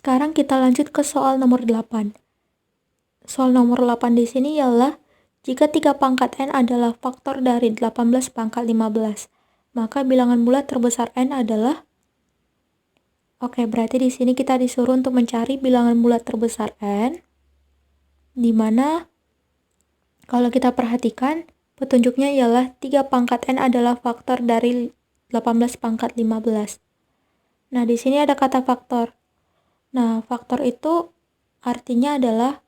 Sekarang kita lanjut ke soal nomor 8. Soal nomor 8 di sini ialah jika 3 pangkat n adalah faktor dari 18 pangkat 15, maka bilangan bulat terbesar n adalah. Oke, berarti di sini kita disuruh untuk mencari bilangan bulat terbesar n, di mana kalau kita perhatikan petunjuknya ialah 3 pangkat n adalah faktor dari 18 pangkat 15. Nah, di sini ada kata faktor. Nah, faktor itu artinya adalah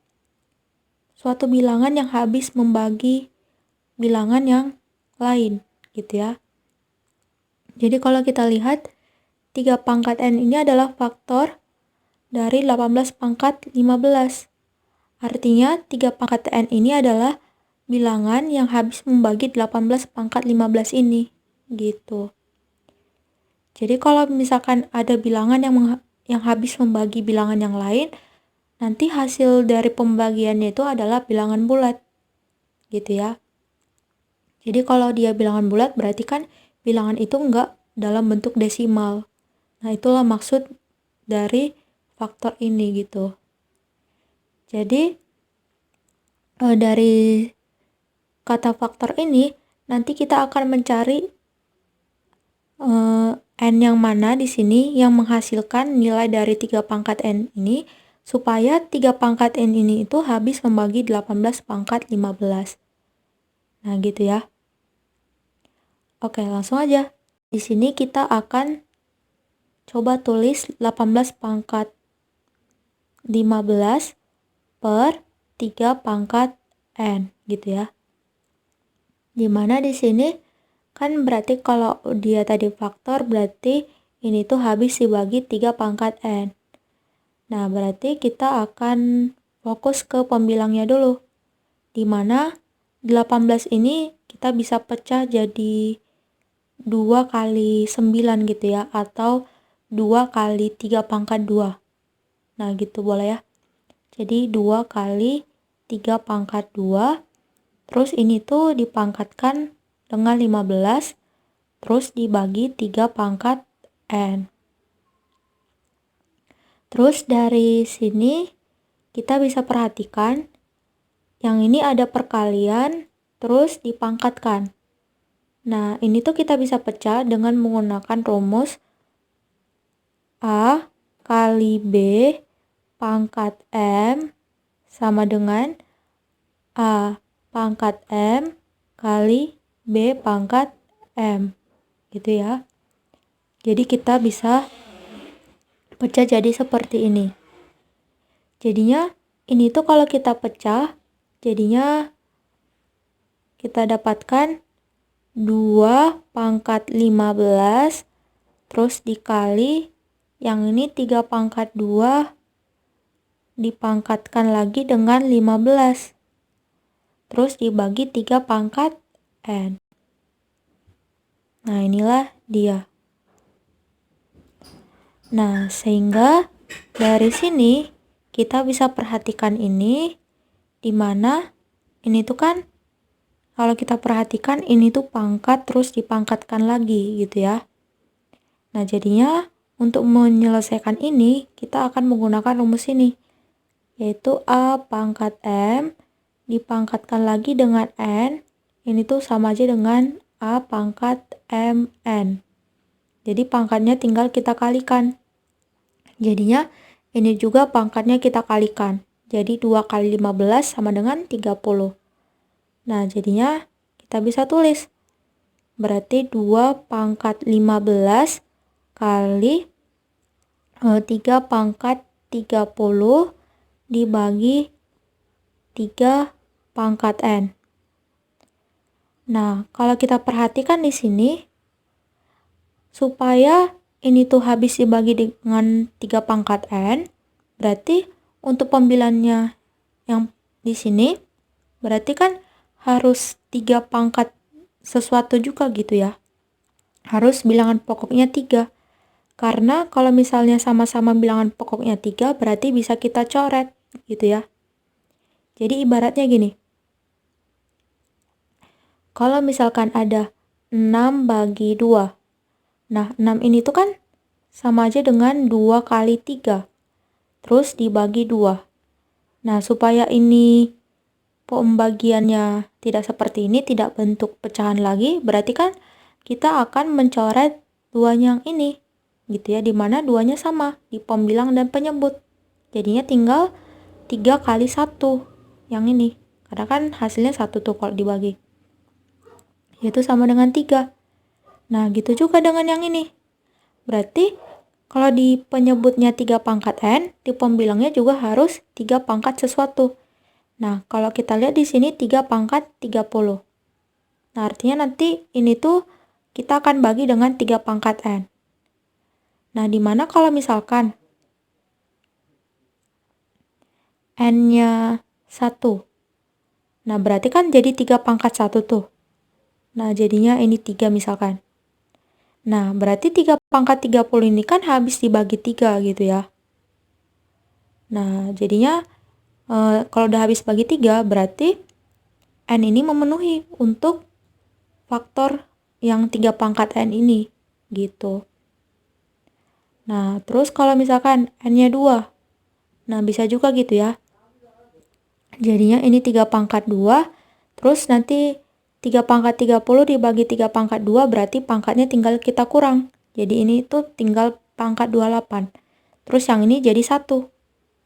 suatu bilangan yang habis membagi bilangan yang lain, gitu ya. Jadi kalau kita lihat 3 pangkat n ini adalah faktor dari 18 pangkat 15. Artinya 3 pangkat n ini adalah bilangan yang habis membagi 18 pangkat 15 ini, gitu. Jadi kalau misalkan ada bilangan yang habis membagi bilangan yang lain, nanti hasil dari pembagiannya itu adalah bilangan bulat, gitu ya. Jadi kalau dia bilangan bulat berarti kan bilangan itu enggak dalam bentuk desimal. Nah, itulah maksud dari faktor ini gitu. Jadi dari kata faktor ini nanti kita akan mencari n yang mana di sini yang menghasilkan nilai dari 3 pangkat n ini supaya 3 pangkat n ini itu habis membagi 18 pangkat 15. Nah, gitu ya. Oke, langsung aja. Di sini kita akan coba tulis 18 pangkat 15 per 3 pangkat n, gitu ya. Dimana di sini kan berarti kalau dia tadi faktor berarti ini tuh habis dibagi 3 pangkat n. Nah, berarti kita akan fokus ke pembilangnya dulu. Dimana 18 ini kita bisa pecah jadi 2 kali 9 gitu ya, atau 2 kali 3 pangkat 2. Nah, gitu boleh ya. Jadi 2 kali 3 pangkat 2, terus ini tuh dipangkatkan dengan 15, terus dibagi 3 pangkat n. Terus dari sini kita bisa perhatikan yang ini ada perkalian terus dipangkatkan. Nah, ini tuh kita bisa pecah dengan menggunakan rumus A kali B pangkat M sama dengan A pangkat M kali B pangkat M, gitu ya. Jadi kita bisa pecah jadi seperti ini. Jadinya ini tuh kalau kita pecah, jadinya kita dapatkan 2 pangkat 15 terus dikali yang ini 3 pangkat 2 dipangkatkan lagi dengan 15. Terus dibagi 3 pangkat n. Nah, inilah dia. Nah, sehingga dari sini kita bisa perhatikan ini, dimana ini tuh kan kalau kita perhatikan ini tuh pangkat terus dipangkatkan lagi gitu ya. Nah, jadinya untuk menyelesaikan ini kita akan menggunakan rumus ini, yaitu A pangkat M dipangkatkan lagi dengan n, ini tuh sama aja dengan A pangkat mn. Jadi pangkatnya tinggal kita kalikan. Jadinya ini juga pangkatnya kita kalikan. Jadi 2 kali 15 sama dengan 30. Nah, jadinya kita bisa tulis. Berarti 2 pangkat 15 kali 3 pangkat 30 dibagi 3 pangkat n. Nah, kalau kita perhatikan di sini, supaya ini tuh habis dibagi dengan 3 pangkat n, berarti untuk pembilangnya yang di sini, berarti kan harus 3 pangkat sesuatu juga gitu ya. Harus bilangan pokoknya 3. Karena kalau misalnya sama-sama bilangan pokoknya 3, berarti bisa kita coret gitu ya. Jadi ibaratnya gini. Kalau misalkan ada 6 bagi 2. Nah, 6 ini tuh kan sama aja dengan 2 kali 3. terus dibagi 2. Nah, supaya ini pembagiannya tidak seperti ini, tidak bentuk pecahan lagi, berarti kan kita akan mencoret duanya yang ini, gitu ya, dimana duanya sama di pembilang dan penyebut. Jadinya tinggal 3 kali 1 yang ini, karena kan hasilnya 1 tuh kalau dibagi, yaitu sama dengan 3. Nah, gitu juga dengan yang ini. Berarti kalau di penyebutnya 3 pangkat N, di pembilangnya juga harus 3 pangkat sesuatu. Nah, kalau kita lihat di sini 3 pangkat 30. Nah, artinya nanti ini tuh kita akan bagi dengan 3 pangkat N. Nah, dimana kalau misalkan N-nya 1. Nah, berarti kan jadi 3 pangkat 1 tuh. Nah, jadinya ini 3 misalkan. Nah, berarti 3 pangkat 30 ini kan habis dibagi 3 gitu ya. Nah, jadinya kalau udah habis bagi 3, berarti N ini memenuhi untuk faktor yang 3 pangkat N ini, gitu. Nah, terus kalau misalkan N-nya 2, nah bisa juga gitu ya. Jadinya ini 3 pangkat 2, terus nanti 3 pangkat 30 dibagi 3 pangkat 2, berarti pangkatnya tinggal kita kurang. Jadi ini tuh tinggal pangkat 28. Terus yang ini jadi 1.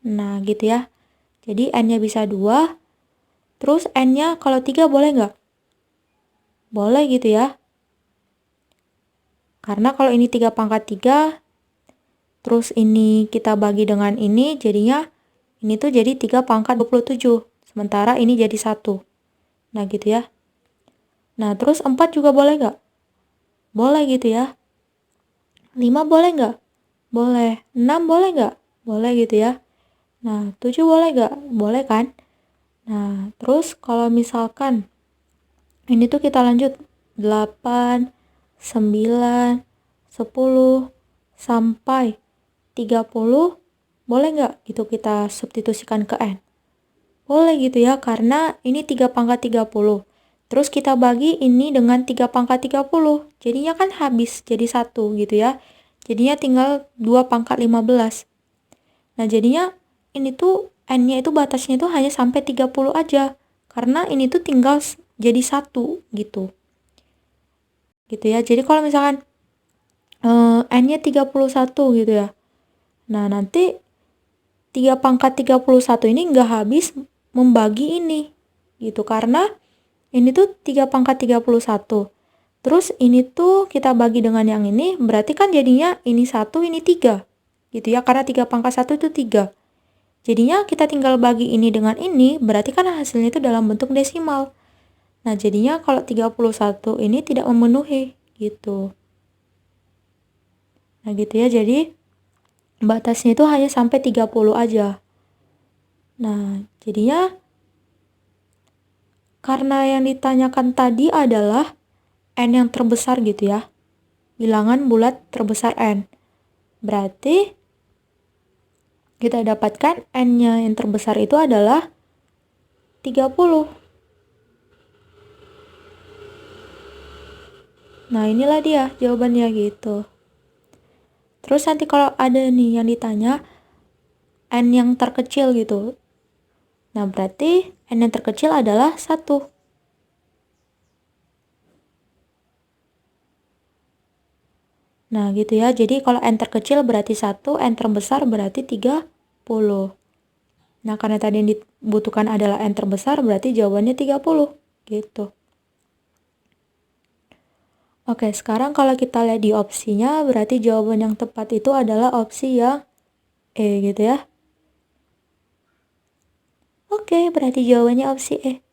Nah, gitu ya. Jadi N-nya bisa 2, terus N-nya kalau 3 boleh nggak? Boleh gitu ya. Karena kalau ini 3 pangkat 3, terus ini kita bagi dengan ini, jadinya ini tuh jadi 3 pangkat 27. Sementara ini jadi 1. Nah, gitu ya. Nah, terus 4 juga boleh nggak? Boleh gitu ya. 5 boleh nggak? Boleh. 6 boleh nggak? Boleh gitu ya. Nah, 7 boleh nggak? Boleh kan? Nah, terus kalau misalkan ini tuh kita lanjut 8, 9, 10, sampai 30, boleh nggak gitu kita substitusikan ke N? Boleh gitu ya, karena ini 3 pangkat 30. Terus kita bagi ini dengan 3 pangkat 30. Jadinya kan habis jadi 1 gitu ya. Jadinya tinggal 2 pangkat 15. Nah, jadinya ini tuh N-nya itu batasnya itu hanya sampai 30 aja. Karena ini tuh tinggal jadi 1 gitu. Gitu ya. Jadi kalau misalkan N-nya 31 gitu ya. Nah, nanti 3 pangkat 31 ini nggak habis membagi ini. Gitu. Karena ini tuh 3 pangkat 31. Terus ini tuh kita bagi dengan yang ini, berarti kan jadinya ini 1, ini 3. Gitu ya, karena 3 pangkat 1 itu 3. Jadinya kita tinggal bagi ini dengan ini, berarti kan hasilnya itu dalam bentuk desimal. Nah, jadinya kalau 31 ini tidak memenuhi, gitu. Nah, gitu ya, jadi batasnya itu hanya sampai 30 aja. Nah, jadinya karena yang ditanyakan tadi adalah N yang terbesar gitu ya. Bilangan bulat terbesar N. Berarti kita dapatkan N-nya yang terbesar itu adalah 30. Nah, inilah dia jawabannya gitu. Terus nanti kalau ada nih yang ditanya N yang terkecil gitu. Nah, berarti N yang terkecil adalah 1. Nah, gitu ya. Jadi kalau N terkecil berarti 1, N terbesar berarti 30. Nah, karena tadi yang dibutuhkan adalah N terbesar, berarti jawabannya 30. Gitu. Oke, sekarang kalau kita lihat di opsinya, berarti jawaban yang tepat itu adalah opsi yang E gitu ya. Oke, berarti jawabannya opsi E.